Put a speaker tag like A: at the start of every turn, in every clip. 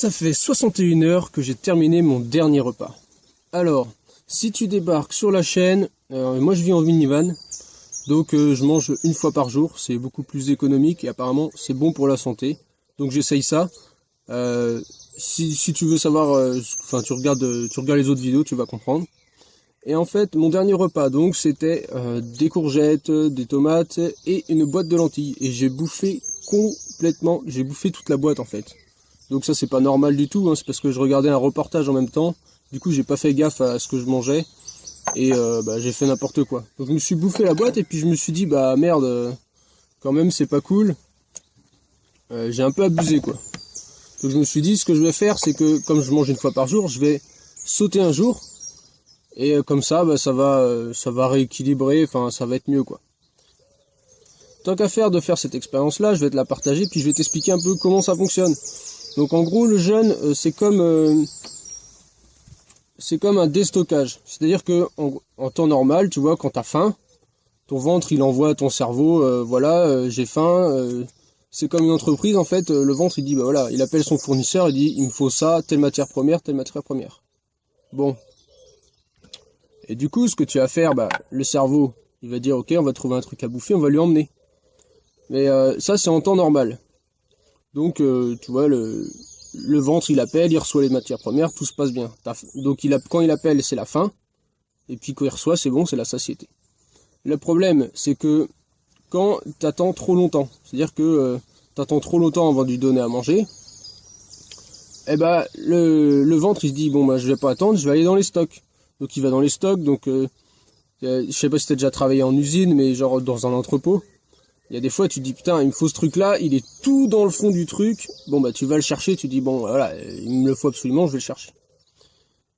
A: Ça fait 61 heures que j'ai terminé mon dernier repas. Alors, si tu débarques sur la chaîne, moi je vis en minivan, donc je mange une fois par jour, c'est beaucoup plus économique et apparemment c'est bon pour la santé. Donc j'essaye ça. Si tu veux savoir, tu regardes les autres vidéos, tu vas comprendre. Et en fait, mon dernier repas, donc c'était des courgettes, des tomates et une boîte de lentilles. Et j'ai bouffé toute la boîte en fait. Donc ça c'est pas normal du tout, hein, c'est parce que je regardais un reportage en même temps. Du coup j'ai pas fait gaffe à ce que je mangeais. Et j'ai fait n'importe quoi. Donc je me suis bouffé la boîte et puis je me suis dit bah merde, quand même c'est pas cool. J'ai un peu abusé quoi. Donc je me suis dit ce que je vais faire c'est que comme je mange une fois par jour, je vais sauter un jour. Et comme ça, ça va rééquilibrer, enfin ça va être mieux quoi. Tant qu'à faire de faire cette expérience là, je vais te la partager puis je vais t'expliquer un peu comment ça fonctionne. Donc en gros le jeûne c'est comme un déstockage. C'est-à-dire que en temps normal, tu vois, quand t'as faim, ton ventre il envoie à ton cerveau, voilà, j'ai faim. C'est comme une entreprise en fait, le ventre il dit bah voilà, il appelle son fournisseur, il dit il me faut ça, telle matière première, telle matière première. Bon. Et du coup, ce que tu vas faire, le cerveau, il va dire ok, on va trouver un truc à bouffer, on va lui emmener. Mais ça c'est en temps normal. Donc tu vois le ventre il appelle, il reçoit les matières premières, tout se passe bien. Donc quand il appelle c'est la faim, et puis quand il reçoit c'est bon, c'est la satiété. Le problème c'est que quand t'attends trop longtemps, c'est-à-dire que t'attends trop longtemps avant de lui donner à manger, le ventre il se dit bon je vais pas attendre, je vais aller dans les stocks. Donc il va dans les stocks, donc je sais pas si t'as déjà travaillé en usine, mais genre dans un entrepôt. Il y a des fois tu te dis putain il me faut ce truc là, il est tout dans le fond du truc, bon tu vas le chercher, tu dis bon voilà, il me le faut absolument, je vais le chercher.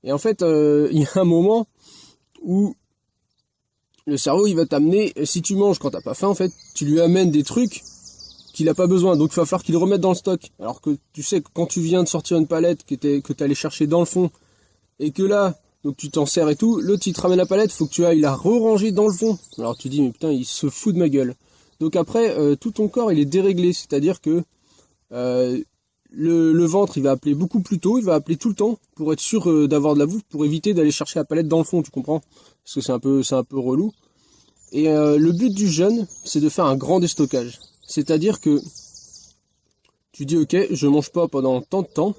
A: Et en fait il y a un moment où le cerveau il va t'amener, si tu manges quand t'as pas faim en fait, tu lui amènes des trucs qu'il a pas besoin, donc il va falloir qu'il le remette dans le stock. Alors que tu sais que quand tu viens de sortir une palette que t'allais chercher dans le fond, et que là, donc tu t'en sers et tout, l'autre il te ramène la palette, faut que tu ailles la re-ranger dans le fond. Alors tu dis mais putain il se fout de ma gueule. Donc après, tout ton corps il est déréglé, c'est-à-dire que le ventre il va appeler beaucoup plus tôt, il va appeler tout le temps pour être sûr d'avoir de la bouffe, pour éviter d'aller chercher la palette dans le fond, tu comprends? Parce que c'est un peu relou. Et le but du jeûne, c'est de faire un grand déstockage. C'est-à-dire que tu dis ok, je mange pas pendant tant de temps,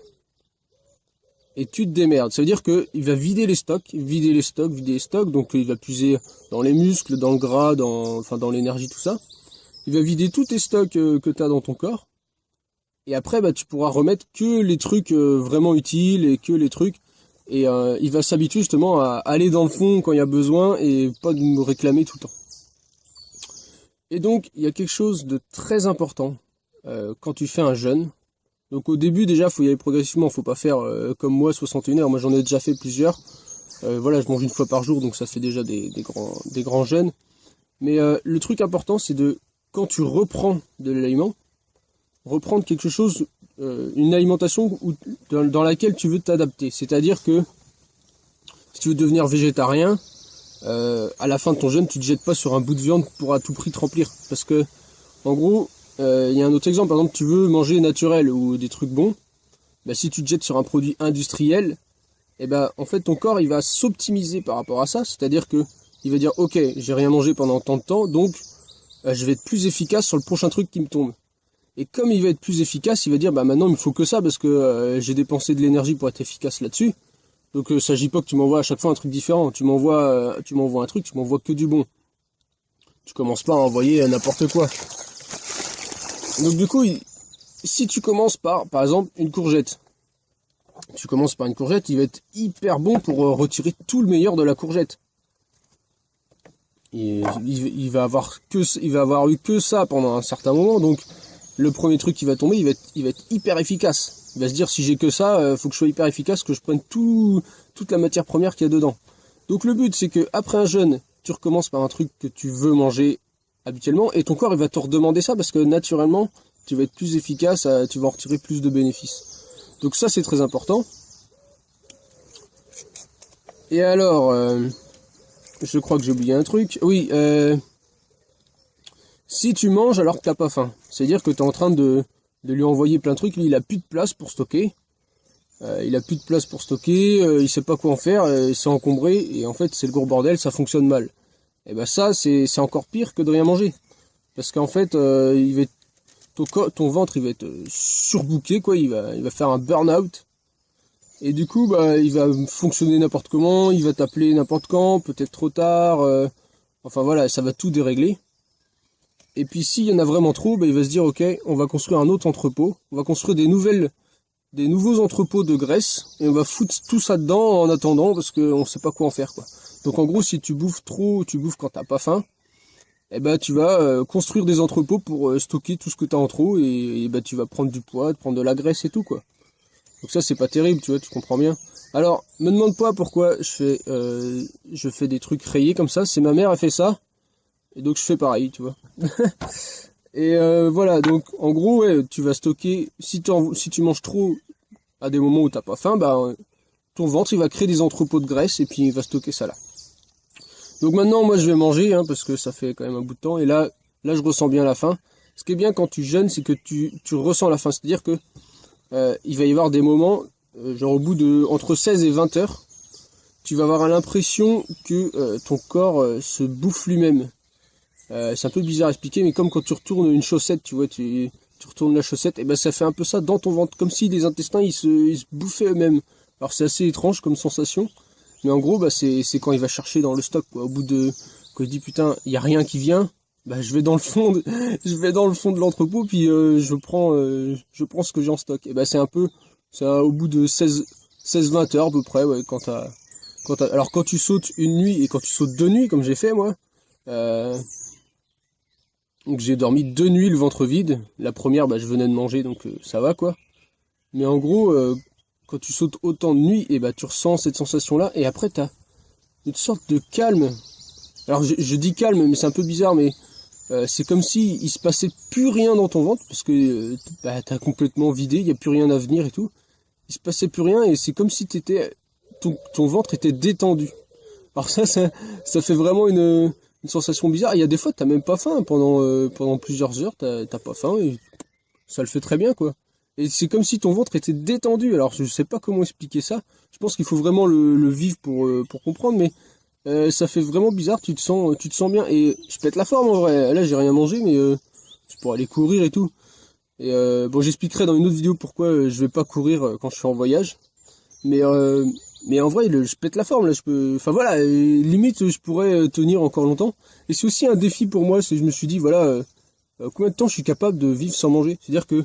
A: et tu te démerdes. Ça veut dire que il va vider les stocks, donc il va puiser dans les muscles, dans le gras, dans l'énergie, tout ça. Il va vider tous tes stocks que tu as dans ton corps. Et après, tu pourras remettre que les trucs vraiment utiles et que les trucs. Et il va s'habituer justement à aller dans le fond quand il y a besoin et pas de me réclamer tout le temps. Et donc, il y a quelque chose de très important quand tu fais un jeûne. Donc au début déjà, faut y aller progressivement, faut pas faire comme moi 61 heures. Moi j'en ai déjà fait plusieurs. Voilà, je mange une fois par jour, donc ça fait déjà des grands jeûnes. Mais le truc important, c'est quand tu reprends de l'aliment, reprendre quelque chose, une alimentation dans laquelle tu veux t'adapter. C'est-à-dire que si tu veux devenir végétarien, à la fin de ton jeûne, tu te jettes pas sur un bout de viande pour à tout prix te remplir. Parce que, en gros, il y a un autre exemple, par exemple, tu veux manger naturel ou des trucs bons, si tu te jettes sur un produit industriel, en fait ton corps il va s'optimiser par rapport à ça, c'est-à-dire que il va dire ok, j'ai rien mangé pendant tant de temps, donc je vais être plus efficace sur le prochain truc qui me tombe. Et comme il va être plus efficace, il va dire maintenant il me faut que ça parce que j'ai dépensé de l'énergie pour être efficace là-dessus. Donc s'agit pas que tu m'envoies à chaque fois un truc différent, tu m'envoies un truc, tu m'envoies que du bon. Tu commences pas à envoyer n'importe quoi. Donc du coup, si tu commences par exemple, une courgette. Tu commences par une courgette, il va être hyper bon pour retirer tout le meilleur de la courgette. Et il va avoir eu que ça pendant un certain moment, donc le premier truc qui va tomber, il va être hyper efficace. Il va se dire si j'ai que ça, faut que je sois hyper efficace, que je prenne toute la matière première qu'il y a dedans. Donc le but c'est que après un jeûne, tu recommences par un truc que tu veux manger habituellement, et ton corps il va te redemander ça parce que naturellement tu vas être plus efficace, tu vas en retirer plus de bénéfices. Donc ça c'est très important. Et alors, je crois que j'ai oublié un truc. Oui, si tu manges alors que t'as pas faim, c'est-à-dire que tu es en train de lui envoyer plein de trucs, lui il a plus de place pour stocker. il a plus de place pour stocker, il sait pas quoi en faire, c'est encombré, et en fait c'est le gros bordel, ça fonctionne mal. Et ben ça c'est encore pire que de rien manger. Parce qu'en fait, il va être, ton ventre il va être surbooké, quoi, il va faire un burn-out. Et du coup, bah, il va fonctionner n'importe comment, il va t'appeler n'importe quand, peut-être trop tard, enfin voilà, ça va tout dérégler. Et puis s'il y en a vraiment trop, bah, il va se dire, ok, on va construire un autre entrepôt, on va construire des nouveaux entrepôts de graisse, et on va foutre tout ça dedans en attendant, parce qu'on sait pas quoi en faire, quoi. Donc en gros, si tu bouffes trop, tu bouffes quand t'as pas faim, eh ben tu vas construire des entrepôts pour stocker tout ce que t'as en trop, et ben tu vas prendre du poids, prendre de la graisse et tout, quoi. Donc ça c'est pas terrible, tu vois, tu comprends bien. Alors, me demande pas pourquoi je fais des trucs rayés comme ça, c'est ma mère a fait ça, et donc je fais pareil, tu vois. Et voilà, donc en gros, ouais, tu vas stocker, si tu manges trop à des moments où t'as pas faim, bah ton ventre il va créer des entrepôts de graisse et puis il va stocker ça là. Donc maintenant moi je vais manger, hein, parce que ça fait quand même un bout de temps, et là je ressens bien la faim. Ce qui est bien quand tu jeûnes, c'est que tu ressens la faim, c'est-à-dire que il va y avoir des moments, genre au bout de entre 16 et 20 heures, tu vas avoir l'impression que ton corps se bouffe lui-même. C'est un peu bizarre à expliquer, mais comme quand tu retournes une chaussette, tu vois, tu retournes la chaussette, et ben ça fait un peu ça dans ton ventre, comme si les intestins ils se bouffaient eux-mêmes. Alors c'est assez étrange comme sensation, mais en gros bah c'est quand il va chercher dans le stock, quoi. Au bout de, quand il dit putain il y a rien qui vient, bah je vais dans le fond de l'entrepôt, puis je prends ce que j'ai en stock. Et bah c'est au bout de 16-20 heures à peu près, ouais, alors quand tu sautes une nuit et quand tu sautes 2 nuits comme j'ai fait moi. Donc j'ai dormi 2 nuits le ventre vide. La première, bah, je venais de manger, donc ça va, quoi. Mais en gros, quand tu sautes autant de nuits, et bah tu ressens cette sensation-là, et après t'as une sorte de calme. Alors je dis calme, mais c'est un peu bizarre, mais c'est comme si il se passait plus rien dans ton ventre, parce que bah, t'as complètement vidé, il y a plus rien à venir et tout. Il se passait plus rien, et c'est comme si ton ventre était détendu. Alors ça fait vraiment une sensation bizarre. Il y a des fois t'as même pas faim pendant plusieurs heures, t'as pas faim et ça le fait très bien, quoi. Et c'est comme si ton ventre était détendu. Alors je sais pas comment expliquer ça. Je pense qu'il faut vraiment le vivre pour comprendre, mais ça fait vraiment bizarre. Tu te sens bien, et je pète la forme en vrai. Là j'ai rien mangé, mais je pourrais aller courir et tout. Et bon, j'expliquerai dans une autre vidéo pourquoi je vais pas courir quand je suis en voyage. Mais en vrai, je pète la forme, là, enfin voilà, limite, je pourrais tenir encore longtemps. Et c'est aussi un défi pour moi, je me suis dit, voilà, combien de temps je suis capable de vivre sans manger? C'est-à-dire que,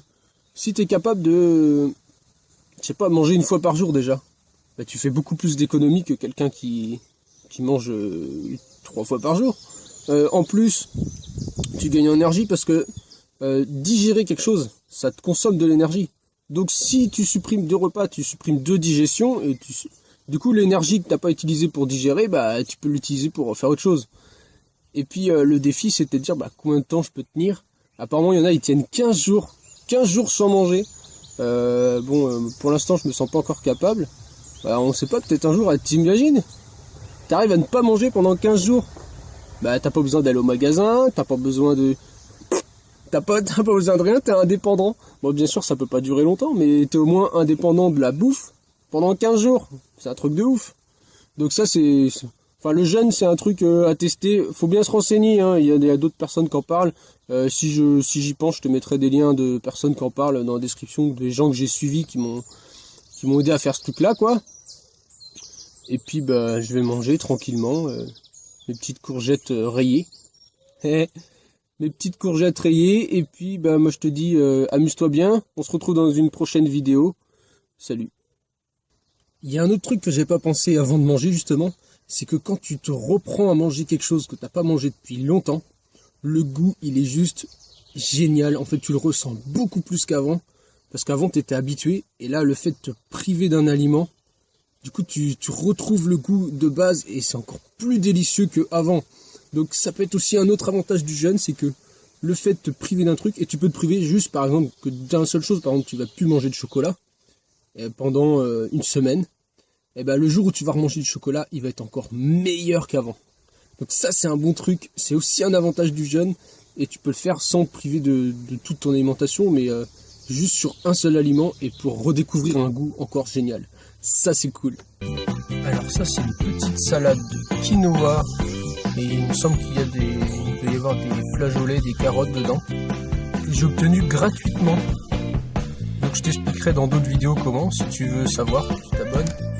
A: si t'es capable de, je sais pas, manger une fois par jour déjà, bah, tu fais beaucoup plus d'économies que quelqu'un qui mange 3 fois par jour. En plus, tu gagnes en énergie parce que digérer quelque chose, ça te consomme de l'énergie. Donc si tu supprimes 2 repas, tu supprimes 2 digestions, et du coup l'énergie que t'as pas utilisée pour digérer, bah tu peux l'utiliser pour faire autre chose. Et puis le défi c'était de dire bah combien de temps je peux tenir. Apparemment il y en a, ils tiennent 15 jours sans manger. Pour l'instant je me sens pas encore capable. Bah on sait pas, peut-être un jour, t'imagines, t'arrives à ne pas manger pendant 15 jours. Bah t'as pas besoin d'aller au magasin, t'as pas besoin de rien, t'es indépendant. Bon, bien sûr, ça peut pas durer longtemps, mais t'es au moins indépendant de la bouffe pendant 15 jours. C'est un truc de ouf. Donc ça, enfin, le jeûne, c'est un truc à tester. Faut bien se renseigner, hein. Il y a d'autres personnes qui en parlent. Si j'y pense, je te mettrai des liens de personnes qui en parlent dans la description, des gens que j'ai suivis qui m'ont aidé à faire ce truc-là, quoi. Et puis, bah, je vais manger tranquillement mes petites courgettes rayées. Mes petites courgettes rayées, et puis bah moi je te dis amuse-toi bien, on se retrouve dans une prochaine vidéo. Salut. Il y a un autre truc que j'ai pas pensé avant de manger justement, c'est que quand tu te reprends à manger quelque chose que t'as pas mangé depuis longtemps, le goût il est juste génial. En fait tu le ressens beaucoup plus qu'avant, parce qu'avant t'étais habitué, et là le fait de te priver d'un aliment, du coup tu retrouves le goût de base, et c'est encore plus délicieux qu'avant. Donc ça peut être aussi un autre avantage du jeûne, c'est que le fait de te priver d'un truc, et tu peux te priver juste par exemple que d'une seule chose, par exemple tu vas plus manger de chocolat pendant une semaine, et ben le jour où tu vas remanger du chocolat, il va être encore meilleur qu'avant. Donc ça c'est un bon truc, c'est aussi un avantage du jeûne, et tu peux le faire sans te priver de toute ton alimentation, mais juste sur un seul aliment et pour redécouvrir un goût encore génial. Ça c'est cool. Alors ça c'est une petite salade de quinoa et il me semble qu'il doit y avoir des flageolets, des carottes dedans que j'ai obtenu gratuitement. Donc je t'expliquerai dans d'autres vidéos comment, si tu veux savoir, tu t'abonnes.